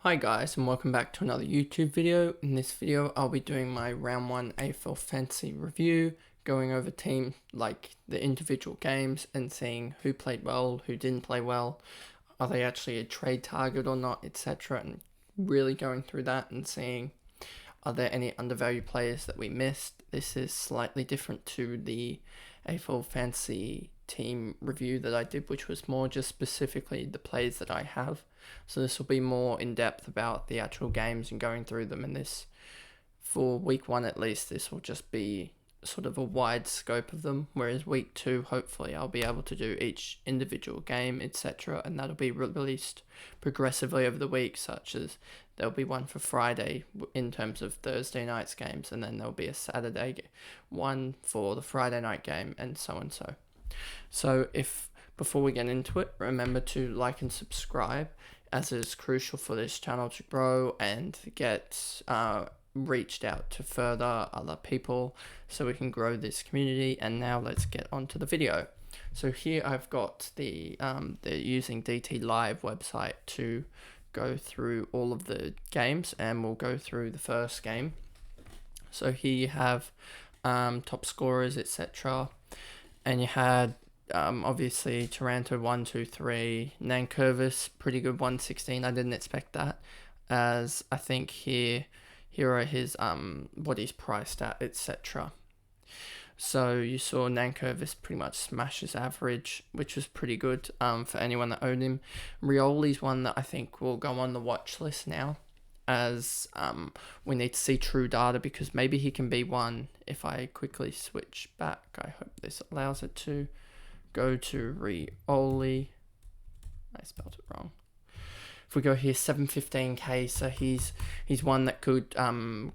Hi guys, and welcome back to another YouTube video. In this video I'll be doing my round 1 AFL Fantasy review, going over the individual games and seeing who played well, who didn't play well, are they actually a trade target or not, etc. And really going through that and seeing are there any undervalued players that we missed. This is slightly different to the AFL Fantasy team review that I did, which was more just specifically the players that I have. So this will be more in depth about the actual games and going through them. And this, for week 1 at least, this will just be sort of a wide scope of them. Whereas week 2, hopefully, I'll be able to do each individual game, etc. And that'll be released progressively over the week, such as there'll be one for Friday in terms of Thursday night's games, and then there'll be a Saturday one for the Friday night game, and so and so. So before we get into it, remember to like and subscribe, as it is crucial for this channel to grow and get reached out to further other people so we can grow this community. And now let's get on to the video. So here I've got they're using DT Live website to go through all of the games, and we'll go through the first game. So here you have top scorers, etc. And you had obviously Taranto 1, 2, 3, Nankervis, pretty good 116. I didn't expect that, as I think here are his what he's priced at, etc. So you saw Nankervis pretty much smash his average, which was pretty good for anyone that owned him. Rioli's one that I think will go on the watch list now, as we need to see true data, because maybe he can be one. If I quickly switch back, I hope this allows it to go to Rioli. I spelled it wrong. If we go here, 715k, so he's one that could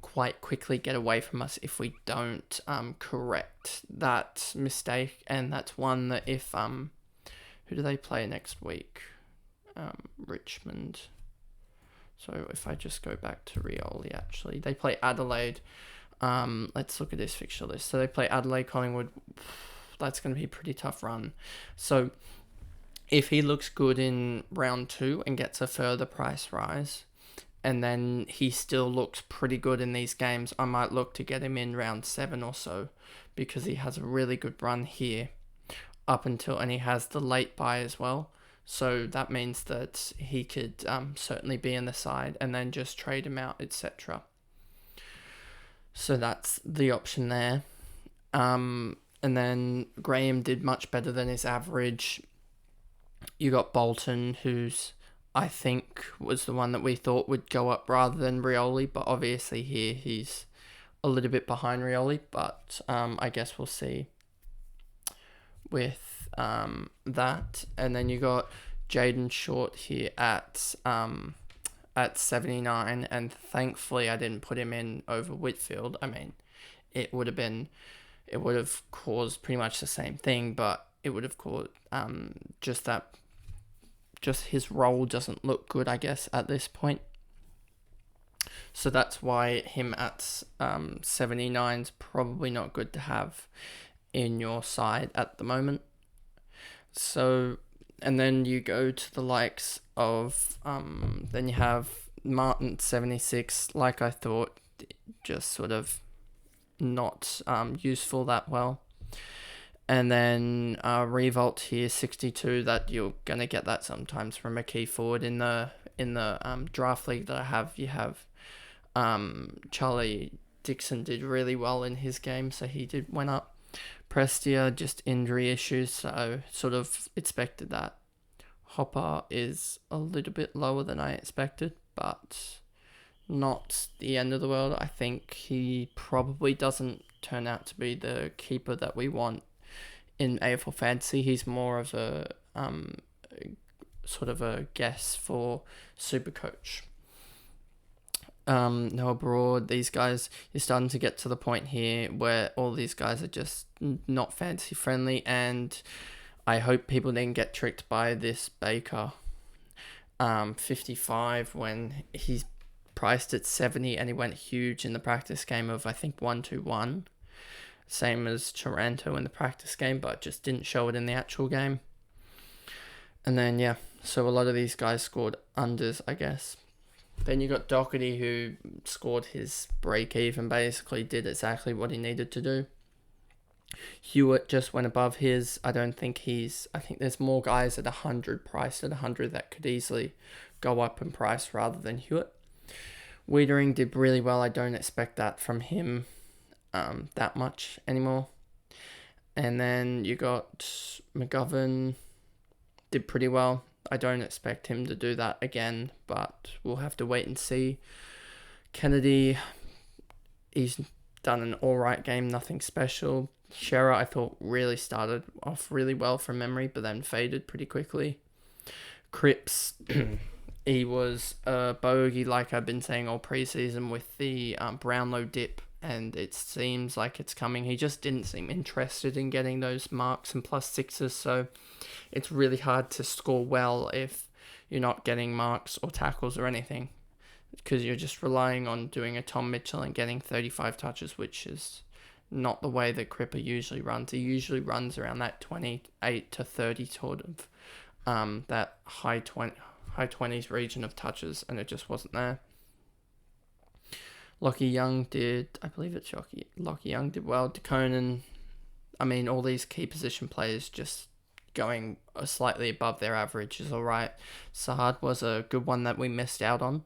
quite quickly get away from us if we don't correct that mistake. And that's one that if who do they play next week? Richmond. So if I just go back to Rioli, actually, they play Adelaide. Let's look at this fixture list. So they play Adelaide, Collingwood. That's going to be a pretty tough run. So if he looks good in round 2 and gets a further price rise, and then he still looks pretty good in these games, I might look to get him in round 7 or so, because he has a really good run here up until, and he has the late buy as well. So that means that he could certainly be in the side and then just trade him out, etc. So that's the option there. And then Graham did much better than his average. You got Bolton, who's, I think, was the one that we thought would go up rather than Rioli, but obviously here he's a little bit behind Rioli, but I guess we'll see with that. And then you got Jaden Short here at 79, and thankfully I didn't put him in over Whitfield. I mean, it would have caused pretty much the same thing, but it would have caused just his role doesn't look good, I guess, at this point. So that's why him at 79 is probably not good to have in your side at the moment. So, and then you go to the likes of, then you have Martin 76, like I thought, just sort of not useful that well. And then Revolt here, 62, that you're going to get that sometimes from a key forward. In the draft league that I have, you have Charlie Dixon did really well in his game, so he went up. Prestia, just injury issues, so sort of expected that. Hopper is a little bit lower than I expected, but not the end of the world. I think he probably doesn't turn out to be the keeper that we want in AFL Fantasy. He's more of a sort of a guess for Supercoach. Noah Broad, these guys, you're starting to get to the point here where all these guys are just not fantasy friendly, and I hope people didn't get tricked by this Baker 55 when he's priced at 70 and he went huge in the practice game of, I think, 1-2-1. Same as Taranto in the practice game, but just didn't show it in the actual game. And then, yeah, so a lot of these guys scored unders, I guess. Then you got Doherty, who scored his break even, basically did exactly what he needed to do. Hewitt just went above his. I think there's more guys at 100, priced at 100, that could easily go up in price rather than Hewitt. Wiedering did really well. I don't expect that from him that much anymore. And then you got McGovern, did pretty well. I don't expect him to do that again, but we'll have to wait and see. Kennedy, he's done an alright game, nothing special. Shearer, I thought, really started off really well from memory, but then faded pretty quickly. Cripps, he was a bogey, like I've been saying all preseason, with the Brownlow dip, and it seems like it's coming. He just didn't seem interested in getting those marks and +6s, so it's really hard to score well if you're not getting marks or tackles or anything, because you're just relying on doing a Tom Mitchell and getting 35 touches, which is not the way that Cripper usually runs. He usually runs around that 28 to 30 sort of that high 20s region of touches, and it just wasn't there. Lockie Young did, I believe it's Lockie Young did well. DeConan, I mean, all these key position players just going slightly above their average is alright. Sahad was a good one that we missed out on,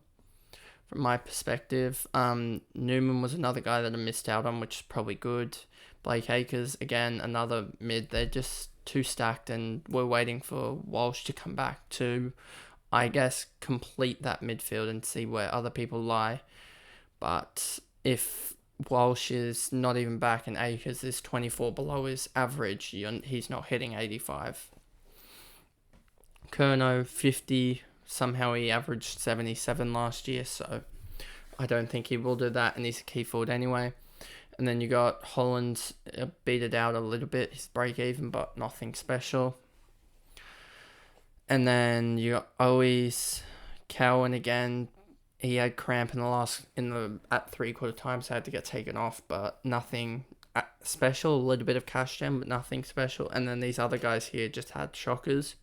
from my perspective. Newman was another guy that I missed out on, which is probably good. Blake Acres, again, another mid. They're just too stacked, and we're waiting for Walsh to come back to, I guess, complete that midfield and see where other people lie. But if Walsh is not even back and Acres is 24 below his average, he's not hitting 85. Curnow, 50. Somehow he averaged 77 last year, so I don't think he will do that, and he's a key forward anyway. And then you got Holland, beat it out a little bit, his break even, but nothing special. And then you got Owies, Cowan again. He had cramp at 3/4 time, so had to get taken off, but nothing special. A little bit of cash gem, but nothing special. And then these other guys here just had shockers.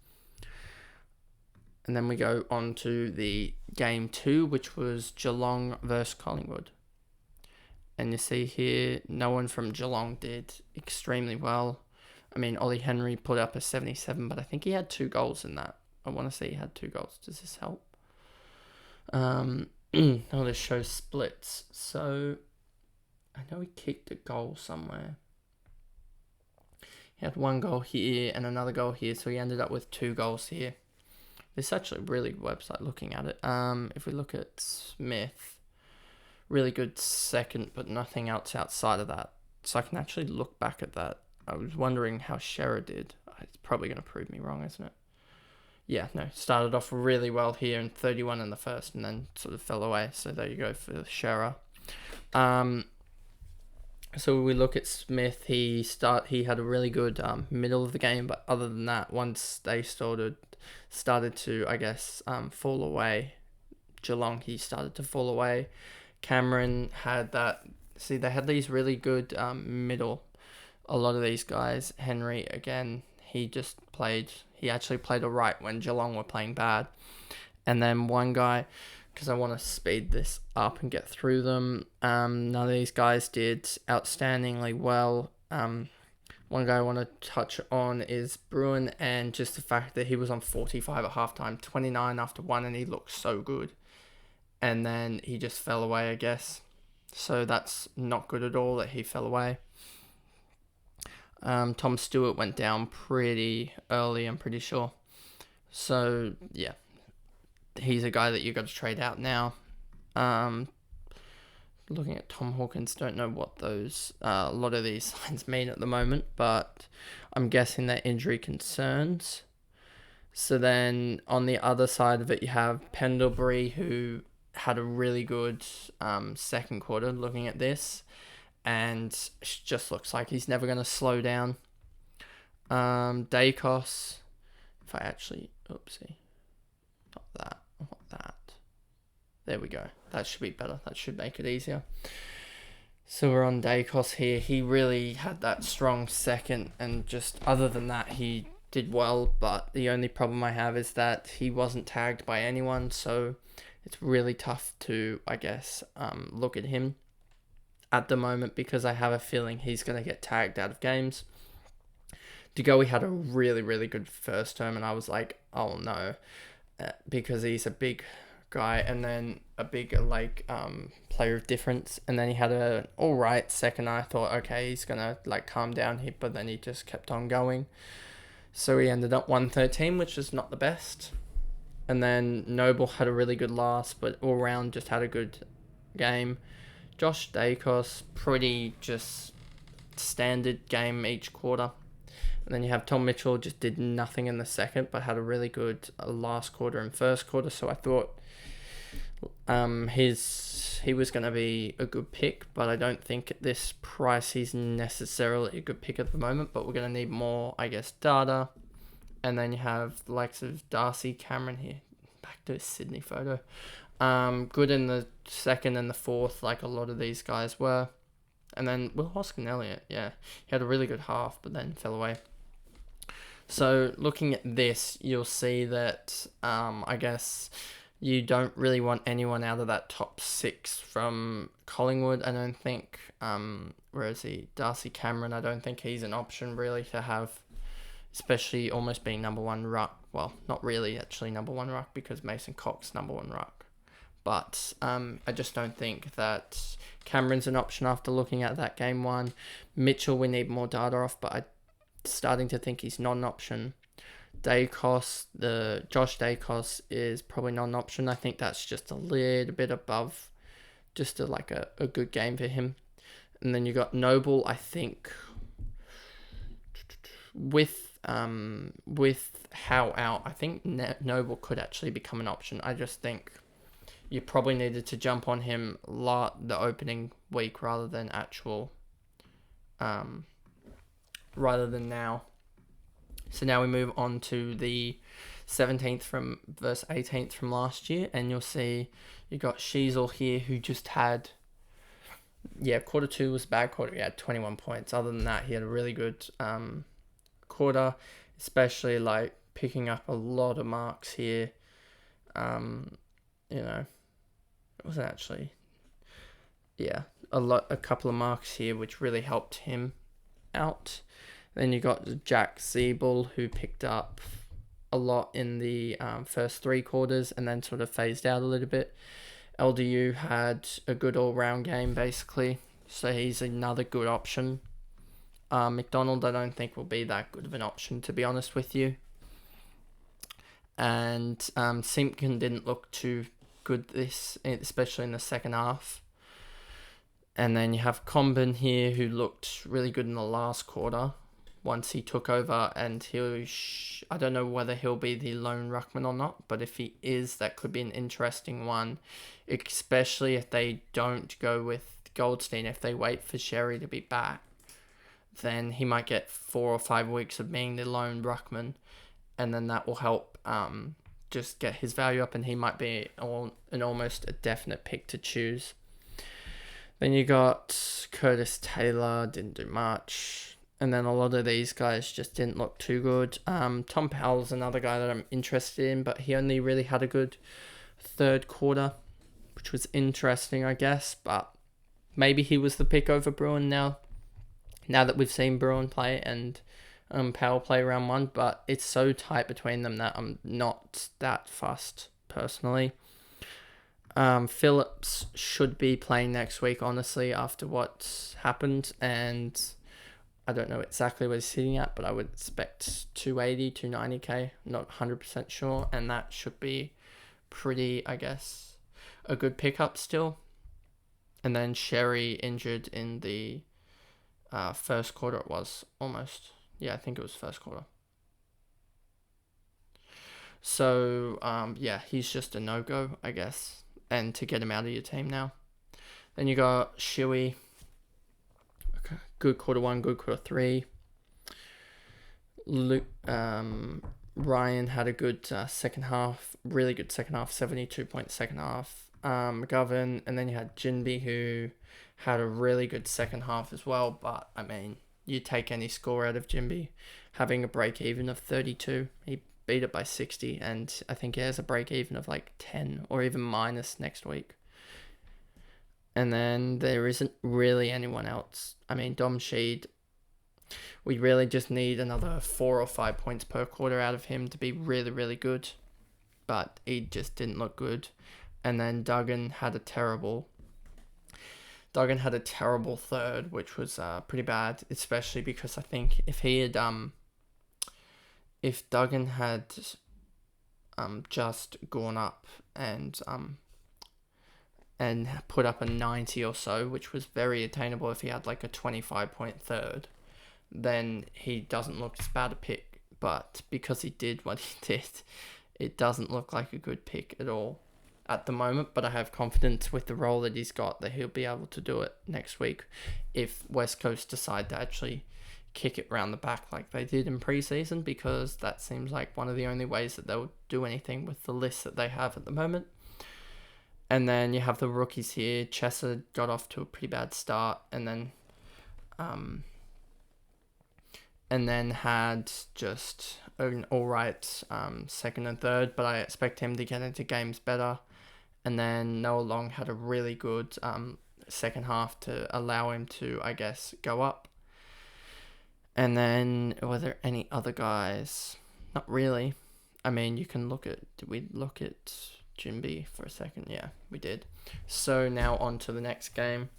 And then we go on to the game 2, which was Geelong versus Collingwood. And you see here, no one from Geelong did extremely well. I mean, Ollie Henry put up a 77, but I think he had 2 goals in that. I want to say he had 2 goals. Does this help? This shows splits. So, I know he kicked a goal somewhere. He had 1 goal here and another goal here, so he ended up with 2 goals here. This is actually a really good website looking at it. If we look at Smith, really good second, but nothing else outside of that. So I can actually look back at that. I was wondering how Shearer did. It's probably going to prove me wrong, isn't it? Yeah, no, started off really well here in 31 in the first, and then sort of fell away. So there you go for Shearer. So we look at Smith. He had a really good middle of the game, but other than that, once they started to, I guess, fall away, Geelong, he started to fall away. Cameron had that. See, they had these really good middle. A lot of these guys. Henry, again, he actually played alright when Geelong were playing bad. And then one guy, because I want to speed this up and get through them, none of these guys did outstandingly well. One guy I want to touch on is Bruin, and just the fact that he was on 45 at halftime, 29 after 1, and he looked so good. And then he just fell away, I guess. So that's not good at all that he fell away. Tom Stewart went down pretty early, I'm pretty sure. So, yeah. He's a guy that you've got to trade out now. Looking at Tom Hawkins, don't know what those a lot of these lines mean at the moment, but I'm guessing they're injury concerns. So then on the other side of it, you have Pendlebury, who had a really good second quarter looking at this, and it just looks like he's never going to slow down. Dacos, if I actually, oopsie, not that. There we go. That should be better. That should make it easier. So we're on Dacos here. He really had that strong second, and just other than that, he did well. But the only problem I have is that he wasn't tagged by anyone, so it's really tough to, I guess, look at him at the moment because I have a feeling he's going to get tagged out of games. Degoe had a really, really good first term, and I was like, oh no, because he's a big guy and then a big player of difference, and then he had an all right second. I thought, okay, he's gonna calm down here, but then he just kept on going. So he ended up 113, which is not the best. And then Noble had a really good last, but all round just had a good game. Josh Dacos, pretty just standard game each quarter. And then you have Tom Mitchell, just did nothing in the second, but had a really good last quarter and first quarter. So I thought he was going to be a good pick, but I don't think at this price he's necessarily a good pick at the moment. But we're going to need more, I guess, data. And then you have the likes of Darcy Cameron here. Back to his Sydney photo. Good in the second and the fourth, like a lot of these guys were. And then Will Hoskin Elliott, yeah. He had a really good half, but then fell away. So looking at this, you'll see that, I guess, you don't really want anyone out of that top 6 from Collingwood. I don't think, where is he? Darcy Cameron, I don't think he's an option really to have, especially almost being number 1 ruck. Well, not really actually number 1 ruck because Mason Cox number 1 ruck. But I just don't think that Cameron's an option after looking at that game 1. Mitchell, we need more data off, but I'm starting to think he's not an option. Josh Dacos is probably not an option. I think that's just a little bit above, just a good game for him. And then you got Noble, I think, with Howe out, I think Noble could actually become an option. I just think you probably needed to jump on him the opening week rather than now. So now we move on to the 17th from verse 18th from last year, and you'll see you got Sheasel here who just had, quarter 2 was a bad quarter. He had 21 points. Other than that, he had a really good quarter, especially picking up a lot of marks here. It wasn't actually, a couple of marks here which really helped him out. Then you got Jack Siebel, who picked up a lot in the first 3 quarters and then sort of phased out a little bit. LDU had a good all-round game, basically, so he's another good option. McDonald, I don't think will be that good of an option, to be honest with you. And Simpkin didn't look too good especially in the second half. And then you have Comben here, who looked really good in the last quarter once he took over, and I don't know whether he'll be the lone ruckman or not, but if he is, that could be an interesting one, especially if they don't go with Goldstein. If they wait for Sherry to be back, then he might get 4 or 5 weeks of being the lone ruckman, and then that will help just get his value up, and he might be almost a definite pick to choose. Then you got Curtis Taylor, didn't do much. And then a lot of these guys just didn't look too good. Tom Powell's another guy that I'm interested in, but he only really had a good third quarter, which was interesting, I guess. But maybe he was the pick over Bruin now that we've seen Bruin play and Powell play round 1. But it's so tight between them that I'm not that fussed, personally. Phillips should be playing next week, honestly, after what's happened, and I don't know exactly what he's sitting at, but I would expect 280, 290k, not 100% sure, and that should be pretty, I guess, a good pickup still. And then Sherry injured in the first quarter, it was almost. Yeah, I think it was first quarter. So, he's just a no-go, I guess, and to get him out of your team now. Then you got Shuey. Good quarter 1, good quarter 3. Ryan had a good second half, really good second half, 72-point second half. McGovern, and then you had Jinby, who had a really good second half as well. But, I mean, you take any score out of Jinby, having a break even of 32. He beat it by 60, and I think he has a break even of like 10 or even minus next week. And then there isn't really anyone else. I mean, Dom Sheed, we really just need another 4 or 5 points per quarter out of him to be really, really good. But he just didn't look good. And then Duggan had a terrible third, which was pretty bad, especially because I think if Duggan had just gone up and put up a 90 or so, which was very attainable if he had like a 25-point third, then he doesn't look as bad a pick. But because he did what he did, it doesn't look like a good pick at all at the moment. But I have confidence with the role that he's got that he'll be able to do it next week if West Coast decide to actually kick it round the back like they did in preseason, because that seems like one of the only ways that they'll do anything with the list that they have at the moment. And then you have the rookies here. Chesser got off to a pretty bad start, and then had just an alright second and third, but I expect him to get into games better. And then Noah Long had a really good second half to allow him to, I guess, go up. And then, were there any other guys? Not really. I mean, did we look at Jimby for a second? Yeah, we did. So now on to the next game.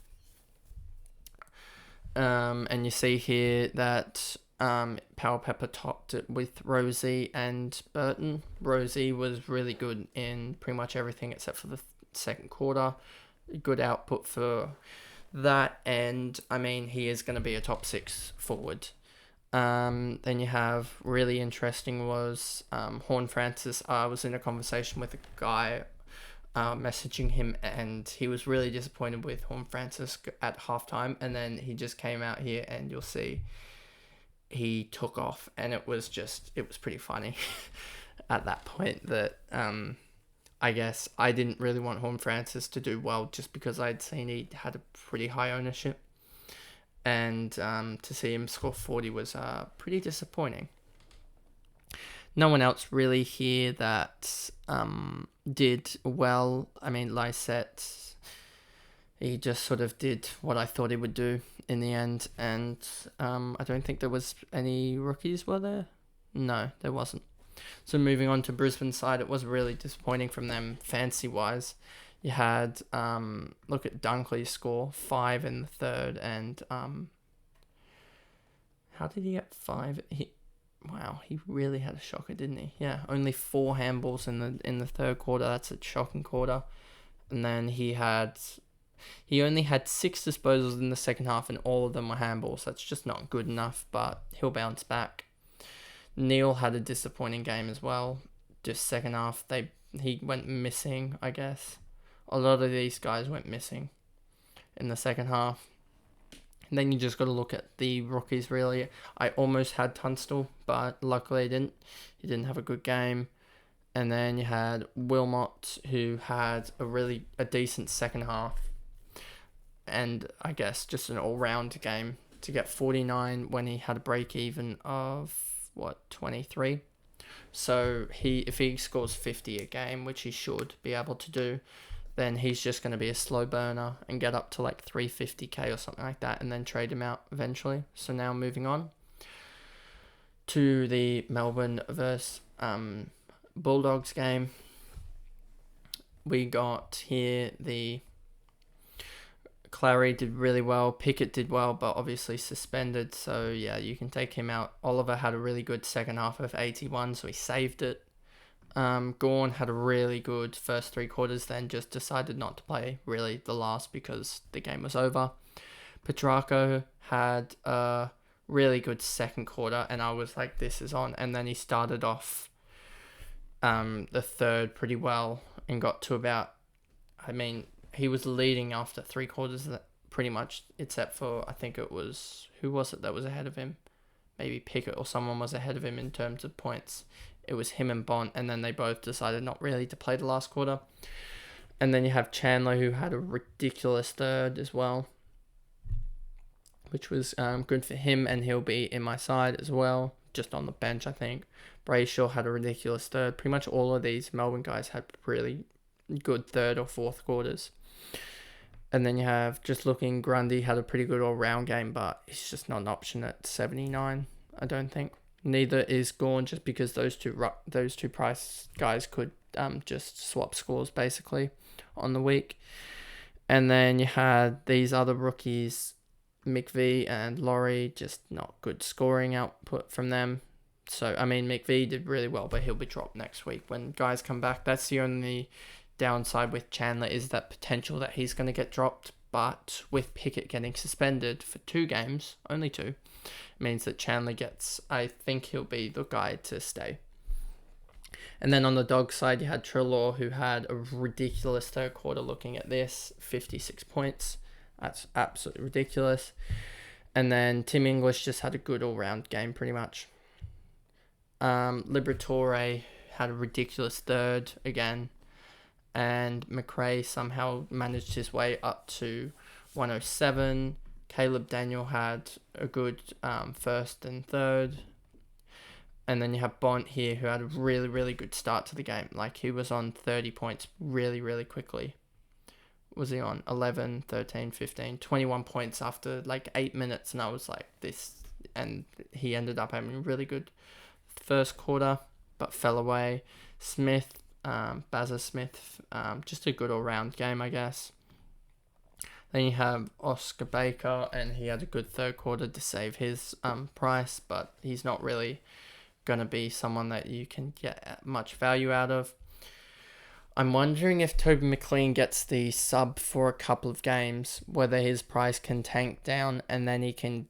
And you see here that Power Pepper topped it with Rosie and Burton. Rosie was really good in pretty much everything except for the second quarter. Good output for that, and I mean, he is going to be a top 6 forward. Then you have really interesting was Horn Francis. I was in a conversation with a guy messaging him, and he was really disappointed with Horn Francis at halftime, and then he just came out here and you'll see he took off, and it was pretty funny at that point that I guess I didn't really want Horn Francis to do well just because I'd seen he had a pretty high ownership. And to see him score 40 was pretty disappointing. No one else really here that did well. I mean, Lysette, he just sort of did what I thought he would do in the end. And I don't think there was any rookies, were there? No, there wasn't. So moving on to Brisbane side, it was really disappointing from them fancy-wise. You had, look at Dunkley's score, 5 in the third, and how did he get 5? Wow, he really had a shocker, didn't he? Yeah, only 4 handballs in the third quarter. That's a shocking quarter. And then he only had 6 disposals in the second half, and all of them were handballs. That's just not good enough, but he'll bounce back. Neil had a disappointing game as well. Just second half, he went missing, I guess. A lot of these guys went missing in the second half. And then you just got to look at the rookies, really. I almost had Tunstall, but luckily I didn't. He didn't have a good game. And then you had Wilmot, who had a decent second half. And I guess just an all-round game to get 49 when he had a break-even of, 23? So if he scores 50 a game, which he should be able to do, then he's just going to be a slow burner and get up to like 350k or something like that, and then trade him out eventually. So now moving on to the Melbourne versus Bulldogs game. We got here the Clary did really well, Pickett did well, but obviously suspended, so yeah, you can take him out. Oliver had a really good second half of 81, so he saved it. Gawn had a really good first 3 quarters, then just decided not to play really the last because the game was over. Petrarco had a really good second quarter, and I was like, this is on. And then he started off the third pretty well and got to about, he was leading after 3 quarters pretty much, except for, I think it was, who was it that was ahead of him? Maybe Pickett or someone was ahead of him in terms of points. It was him and Bont, and then they both decided not really to play the last quarter. And then you have Chandler, who had a ridiculous third as well, which was good for him, and he'll be in my side as well. just on the bench, I think. Brayshaw had a ridiculous third. Pretty much all of these Melbourne guys had really good third or fourth quarters. And then you have, just looking, Grundy had a pretty good all-round game, but he's just not an option at 79, I don't think. Neither is Gawn, just because those two price guys could just swap scores, basically, on the week. And then you had these other rookies, McVee and Laurie, just not good scoring output from them. So, I mean, McVee did really well, but he'll be dropped next week when guys come back. That's the only downside with Chandler, is that potential that he's going to get dropped. But with Pickett getting suspended for 2 games, only 2, it means that Chandler gets, I think he'll be the guy to stay. And then on the dog side, you had Treloar, who had a ridiculous third quarter. Looking at this, 56 points. That's absolutely ridiculous. And then Tim English just had a good all-round game, pretty much. Liberatore had a ridiculous third again. And McRae somehow managed his way up to 107. Caleb Daniel had a good first and third. And then you have Bont here, who had a really, really good start to the game. Like, he was on 30 points really, really quickly. Was he on 11, 13, 15, 21 points after like 8 minutes? And I was like, this. And he ended up having a really good first quarter, but fell away. Smith, Bazza Smith, just a good all-round game, I guess. Then you have Oscar Baker, and he had a good third quarter to save his price, but he's not really going to be someone that you can get much value out of. I'm wondering if Toby McLean gets the sub for a couple of games, whether his price can tank down, and then he can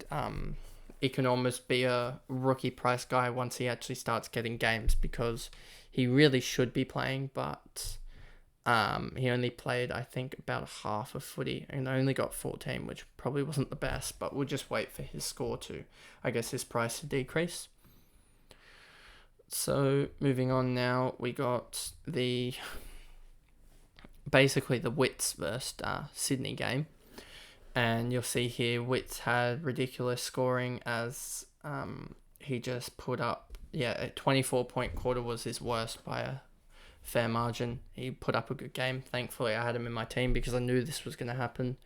almost be a rookie price guy once he actually starts getting games, because he really should be playing, but he only played, I think, about half of footy and only got 14, which probably wasn't the best, but we'll just wait for his score to, I guess, his price to decrease. So moving on now, we got basically the Wits versus Sydney game. And you'll see here, Wits had ridiculous scoring as he just put up, a 24-point quarter was his worst by a fair margin. He put up a good game. Thankfully, I had him in my team because I knew this was going to happen.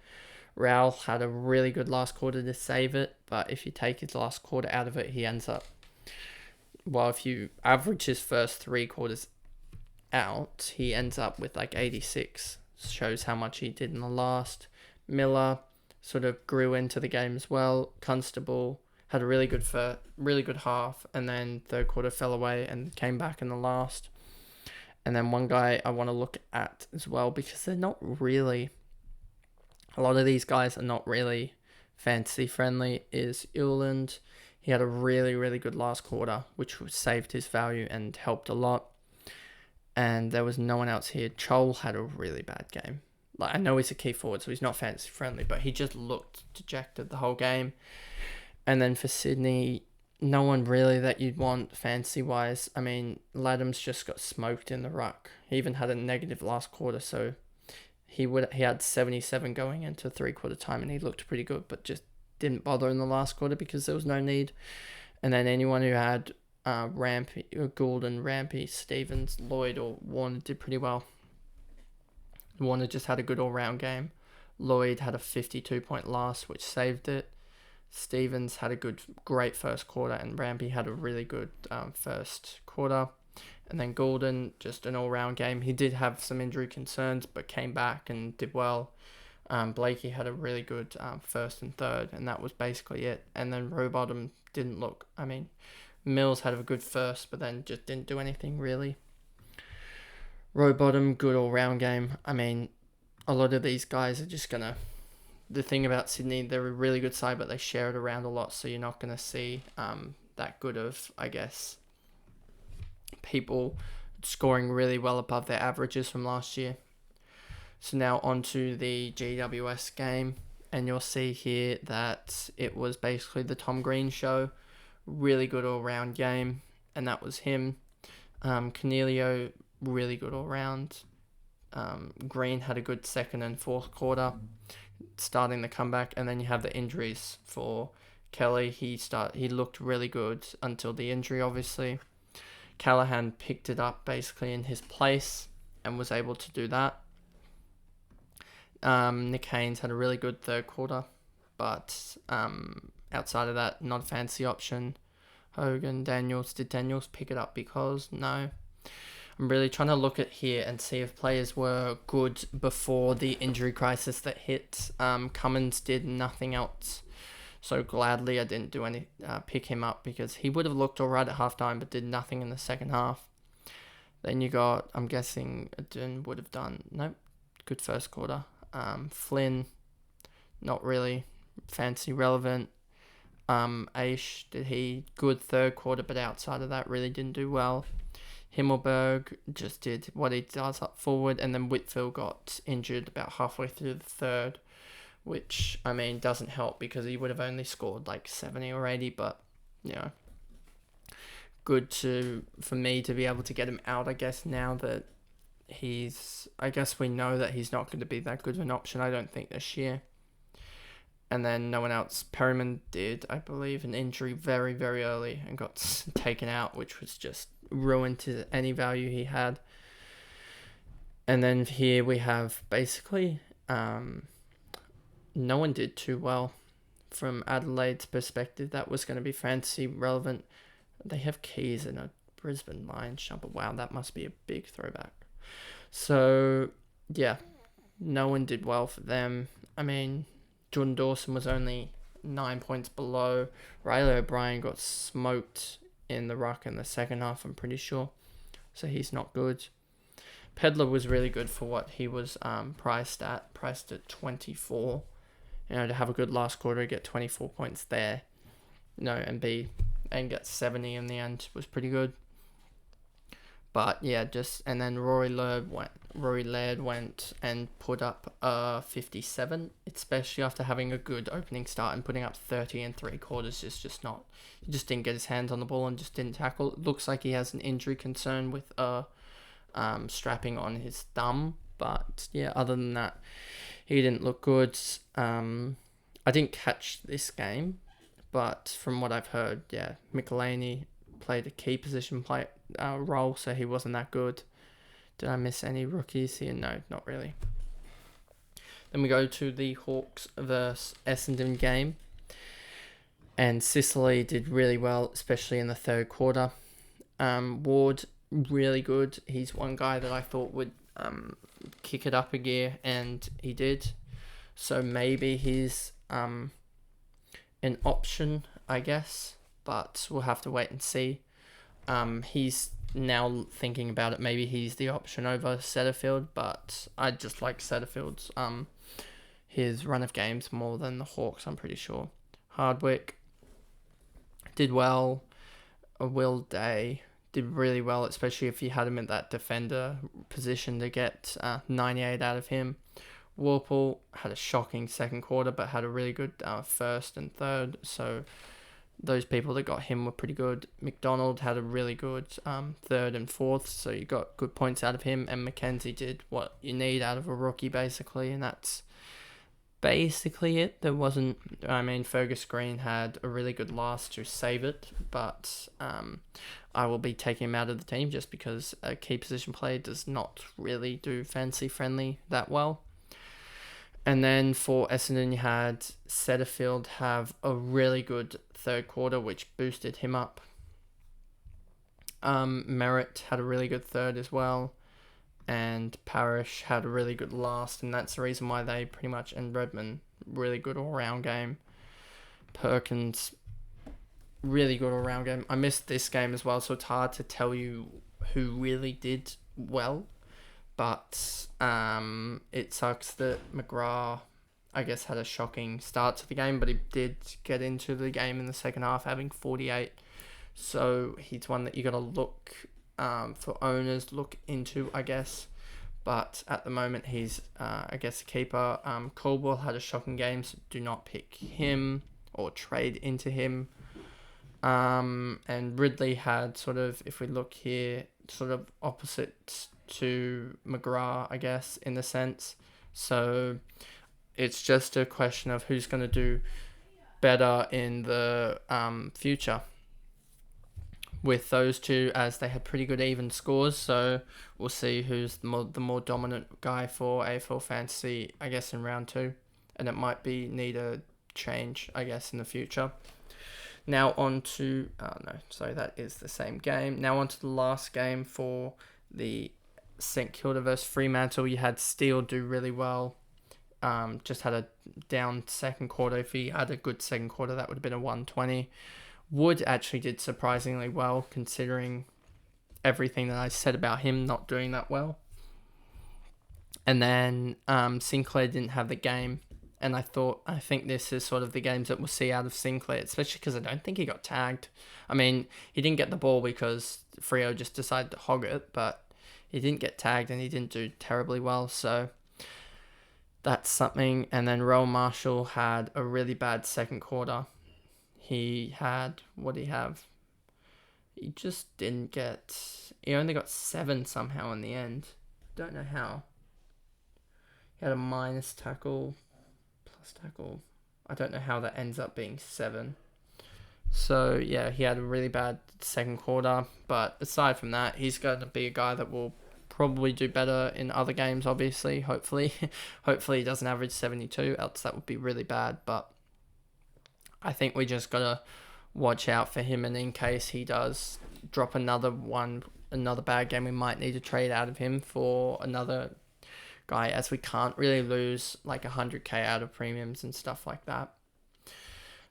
Raul had a really good last quarter to save it, but if you take his last quarter out of it, he ends up, well, if you average his first 3 quarters out, he ends up with like 86. Shows how much he did in the last. Miller sort of grew into the game as well. Constable had a really good half, and then third quarter fell away and came back in the last. And then one guy I want to look at as well, because they're not really, a lot of these guys are not really fantasy friendly, is Uland. He had a really, really good last quarter, which saved his value and helped a lot. And there was no one else here. Chol had a really bad game. Like, I know he's a key forward, so he's not fantasy friendly, but he just looked dejected the whole game. And then for Sydney, no one really that you'd want fantasy-wise. I mean, Laddams just got smoked in the ruck. He even had a negative last quarter, so he had 77 going into 3-quarter time, and he looked pretty good, but just didn't bother in the last quarter because there was no need. And then anyone who had Rampy, Goulden, Rampy, Stevens, Lloyd, or Warner did pretty well. Warner just had a good all-round game. Lloyd had a 52-point last, which saved it. Stevens had a great first quarter, and Rampy had a really good first quarter. And then Goulden, just an all-round game. He did have some injury concerns, but came back and did well. Blakey had a really good first and third, and that was basically it. And then Rowbottom didn't look, Mills had a good first, but then just didn't do anything really. Rowbottom, good all-round game. A lot of these guys are just going to, the thing about Sydney, they're a really good side, but they share it around a lot, so you're not going to see that good of, I guess, people scoring really well above their averages from last year. So now on to the GWS game, and you'll see here that it was basically the Tom Green show. Really good all-round game, and that was him. Cornelio, really good all-round. Green had a good second and fourth quarter, starting the comeback, and then you have the injuries for Kelly, he looked really good until the injury, obviously. Callahan picked it up basically in his place and was able to do that. Nick Haynes had a really good third quarter, but outside of that, not a fancy option. Hogan, Daniels, did Daniels pick it up because? No. I'm really trying to look at here and see if players were good before the injury crisis that hit. Cummins did nothing else. So gladly I didn't do any pick him up because he would have looked alright at halftime but did nothing in the second half. Then you got, I'm guessing Adun would have done, nope, good first quarter. Flynn, not really fancy relevant. Aish, did he good third quarter, but outside of that really didn't do well. Himmelberg just did what he does up forward, and then Whitfield got injured about halfway through the third, which, I mean, doesn't help because he would have only scored like 70 or 80, but, you know, good for me to be able to get him out, I guess, now that I guess we know that he's not going to be that good of an option, I don't think, this year. And then no one else. Perryman did, I believe, an injury very, very early and got taken out, which was just ruined to any value he had. And then here we have basically no one did too well from Adelaide's perspective. That was going to be fantasy relevant. They have Keys in a Brisbane Lions jumper. Wow, that must be a big throwback. So, yeah, no one did well for them. I mean, Jordan Dawson was only 9 points below. Riley O'Brien got smoked in the ruck in the second half, I'm pretty sure. So he's not good. Pedler was really good for what he was priced at 24. You know, to have a good last quarter, get 24 points there. And get 70 in the end was pretty good. But yeah, and then Rory Laird went and put up 57, especially after having a good opening start and putting up 30 in 3 quarters. He just didn't get his hands on the ball and just didn't tackle. It looks like he has an injury concern with strapping on his thumb. But yeah, other than that, he didn't look good. I didn't catch this game, but from what I've heard, yeah, McElhaney played a key position role, so he wasn't that good. Did I miss any rookies here? No, not really. Then we go to the Hawks versus Essendon game. And Sicily did really well, especially in the third quarter. Ward, really good. He's one guy that I thought would kick it up a gear, and he did. So maybe he's an option, I guess. But we'll have to wait and see. He's now thinking about it. Maybe he's the option over Setterfield, but I just like Setterfield's his run of games more than the Hawks, I'm pretty sure. Hardwick did well. Will Day did really well, especially if you had him in that defender position to get 98 out of him. Warple had a shocking second quarter, but had a really good first and third, so those people that got him were pretty good. McDonald had a really good third and fourth, so you got good points out of him. And Mackenzie did what you need out of a rookie, basically, and that's basically it. Fergus Green had a really good last to save it, but I will be taking him out of the team just because a key position play does not really do fancy friendly that well. And then for Essendon, you had Setterfield have a really good third quarter, which boosted him up. Merritt had a really good third as well. And Parrish had a really good last, and that's the reason why they pretty much, and Redmond, really good all-round game. Perkins, really good all-round game. I missed this game as well, so it's hard to tell you who really did well. But it sucks that McGrath, I guess, had a shocking start to the game, but he did get into the game in the second half, having 48. So he's one that you got to look for owners, look into, I guess. But at the moment, he's, I guess, a keeper. Caldwell had a shocking game, so do not pick him or trade into him. And Ridley had sort of, if we look here, sort of opposite to McGrath, I guess, in the sense. So it's just a question of who's going to do better in the future with those two, as they had pretty good even scores. So we'll see who's the more dominant guy for AFL Fantasy, I guess, in round 2. And it might need a change, I guess, in the future. Now on to... Oh, no. Sorry, that is the same game. Now on to the last game for the St Kilda versus Fremantle. You had Steele do really well. Just had a down second quarter. If he had a good second quarter, that would have been a 120. Wood actually did surprisingly well, considering everything that I said about him not doing that well. And then Sinclair didn't have the game. And I think this is sort of the games that we'll see out of Sinclair, especially because I don't think he got tagged. I mean, he didn't get the ball because Freo just decided to hog it, but he didn't get tagged and he didn't do terribly well. So that's something. And then Rowan Marshall had a really bad second quarter. He had, what did he have? He just didn't get, he only got 7 somehow in the end. Don't know how. He had a minus tackle, plus tackle. I don't know how that ends up being 7. So yeah, he had a really bad second quarter. But aside from that, he's going to be a guy that will probably do better in other games, obviously, hopefully. Hopefully he doesn't average 72, else that would be really bad. But I think we just got to watch out for him, and in case he does drop another bad game, we might need to trade out of him for another guy, as we can't really lose like 100k out of premiums and stuff like that.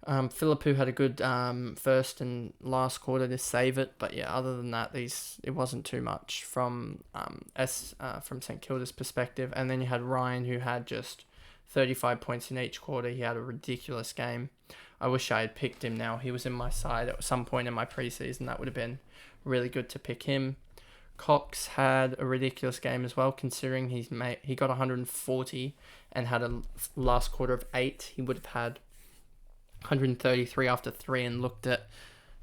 Philippou had a good first and last quarter to save it, but yeah, other than that, it wasn't too much from St Kilda's perspective. And then you had Ryan, who had just 35 points in each quarter. He had a ridiculous game. I wish I had picked him now. He was in my side at some point in my preseason. That would have been really good to pick him. Cox had a ridiculous game as well, considering he got 140 and had a last quarter of 8. He would have had 133 after 3 and looked at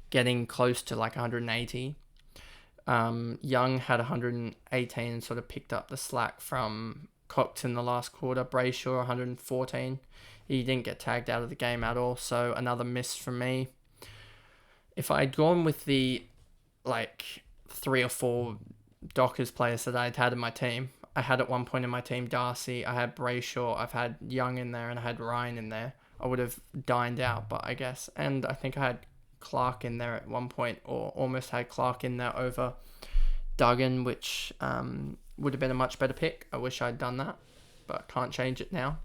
getting close to like 180. Young had 118 and sort of picked up the slack from Cox in the last quarter. Brayshaw 114. He didn't get tagged out of the game at all, so another miss from me. If I'd gone with the 3 or 4 Dockers players that I'd had in my team, I had at one point in my team Darcy, I had Brayshaw, I've had Young in there, and I had Ryan in there, I would have dined out, but I guess. And I think I had Clark in there at one point, or almost had Clark in there over Duggan, which would have been a much better pick. I wish I'd done that, but can't change it now.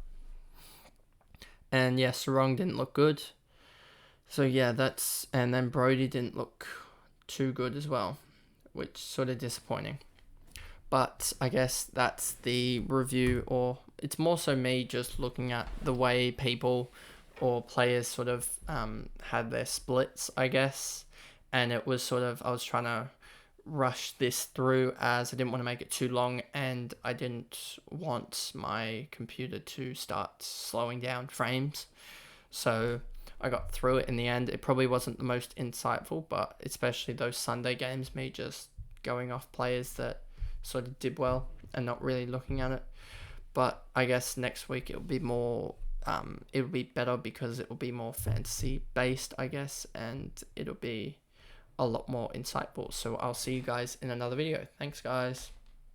And yeah, Sarong didn't look good. So yeah, and then Brody didn't look too good as well, which is sort of disappointing. But I guess that's the review, or it's more so me just looking at the way people or players sort of had their splits, I guess. And it was sort of, I was trying to rush this through as I didn't want to make it too long, and I didn't want my computer to start slowing down frames. So I got through it in the end. It probably wasn't the most insightful, but especially those Sunday games, me just going off players that sort of did well and not really looking at it. But I guess next week it'll be more, it'll be better because it will be more fantasy based, I guess, and it'll be a lot more insightful. So I'll see you guys in another video. Thanks, guys.